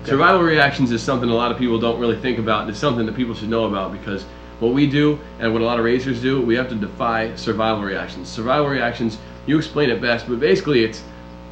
Survival reactions is something a lot of people don't really think about, and it's something that people should know about, because what we do and what a lot of racers do, we have to defy survival reactions. Survival reactions, you explain it best, but basically it's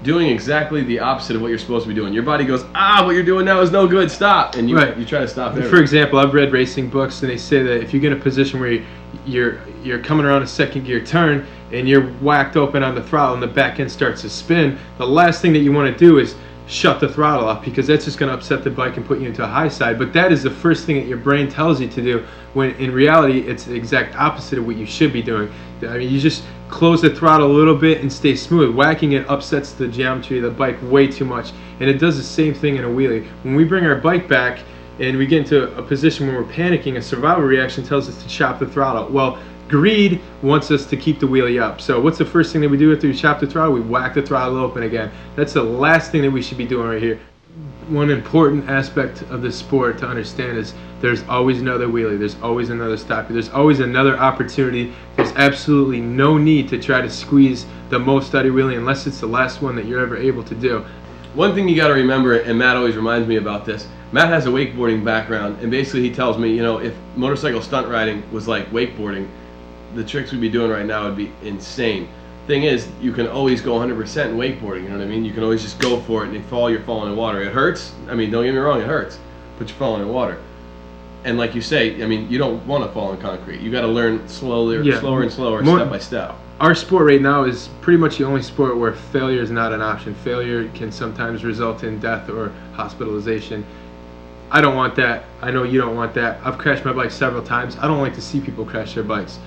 doing exactly the opposite of what you're supposed to be doing. Your body goes, what you're doing now is no good, stop, and you try to stop it. For example, I've read racing books, and they say that if you get in a position where you're coming around a second gear turn and you're whacked open on the throttle and the back end starts to spin, the last thing that you want to do is shut the throttle off, because that's just going to upset the bike and put you into a high side. But that is the first thing that your brain tells you to do, when in reality it's the exact opposite of what you should be doing. I mean, you just close the throttle a little bit and stay smooth. Whacking it upsets the geometry of the bike way too much, and it does the same thing in a wheelie. When we bring our bike back and we get into a position where we're panicking, a survival reaction tells us to chop the throttle. Well, greed wants us to keep the wheelie up. So what's the first thing that we do after we chop the throttle? We whack the throttle open again. That's the last thing that we should be doing right here. One important aspect of this sport to understand is there's always another wheelie, there's always another stop, there's always another opportunity. There's absolutely no need to try to squeeze the most out of your wheelie unless it's the last one that you're ever able to do. One thing you got to remember, and Matt always reminds me about this, Matt has a wakeboarding background, and basically he tells me, if motorcycle stunt riding was like wakeboarding, the tricks we'd be doing right now would be insane. Thing is, you can always go 100% in wakeboarding, you know what I mean? You can always just go for it, and if you're falling in water. It hurts, don't get me wrong, it hurts, but you're falling in water. And like you say, you don't want to fall in concrete. You got to learn slower and slower, step by step. Our sport right now is pretty much the only sport where failure is not an option. Failure can sometimes result in death or hospitalization. I don't want that. I know you don't want that. I've crashed my bike several times. I don't like to see people crash their bikes.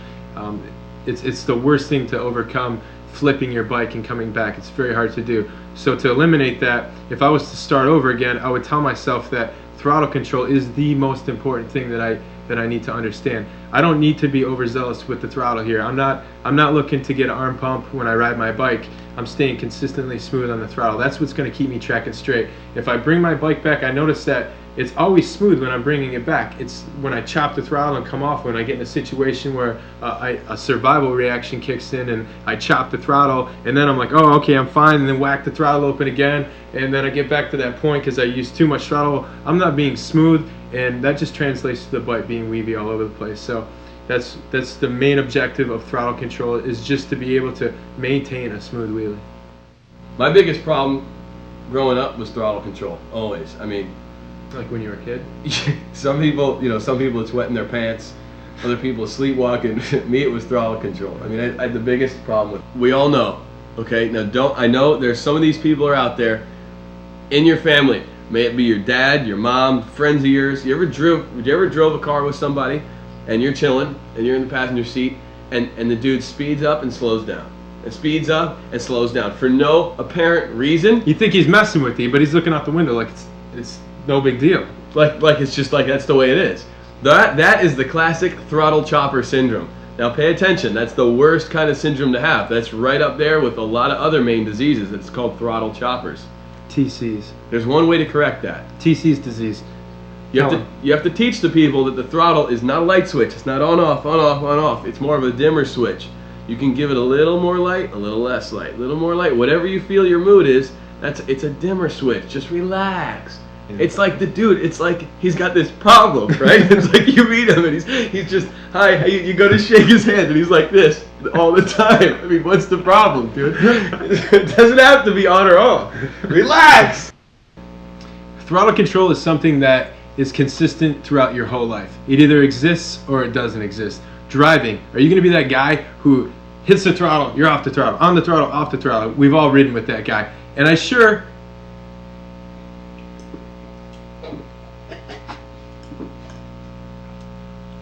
It's the worst thing to overcome, flipping your bike and coming back. It's very hard to do. So to eliminate that, if I was to start over again, I would tell myself that throttle control is the most important thing that I need to understand. I don't need to be overzealous with the throttle here. I'm not looking to get an arm pump when I ride my bike. I'm staying consistently smooth on the throttle. That's what's going to keep me tracking straight. If I bring my bike back, I notice that it's always smooth when I'm bringing it back. It's when I chop the throttle and come off, when I get in a situation where a survival reaction kicks in and I chop the throttle, and then I'm like, oh, okay, I'm fine, and then whack the throttle open again, and then I get back to that point because I used too much throttle. I'm not being smooth, and that just translates to the bike being weavy all over the place. So that's the main objective of throttle control, is just to be able to maintain a smooth wheelie. My biggest problem growing up was throttle control, always. Like when you were a kid? Some people it's wetting their pants. Other people sleepwalking. Me, it was throttle control. I had the biggest problem with. We all know, okay? Now, I know there's some of these people are out there in your family. May it be your dad, your mom, friends of yours. You ever drove a car with somebody, and you're chilling, and you're in the passenger seat, and the dude speeds up and slows down, and speeds up and slows down for no apparent reason. You think he's messing with you, but he's looking out the window like it's no big deal. Like it's just like that's the way it is. That is the classic throttle chopper syndrome. Now pay attention, that's the worst kind of syndrome to have. That's right up there with a lot of other main diseases. It's called throttle choppers. TCs. There's one way to correct that. TC's disease. You have to teach the people that the throttle is not a light switch. It's not on off, on off, on off. It's more of a dimmer switch. You can give it a little more light, a little less light, a little more light. Whatever you feel your mood is, it's a dimmer switch. Just relax. It's like the dude, it's like he's got this problem, right? It's like you meet him and he's just, hi, you go to shake his hand and he's like this all the time. What's the problem, dude? It doesn't have to be on or off. Relax! Throttle control is something that is consistent throughout your whole life. It either exists or it doesn't exist. Driving, are you going to be that guy who hits the throttle, you're off the throttle, on the throttle, off the throttle? We've all ridden with that guy. And I sure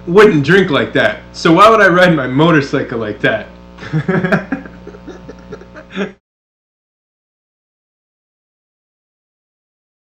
wouldn't drink like that. So why would I ride my motorcycle like that?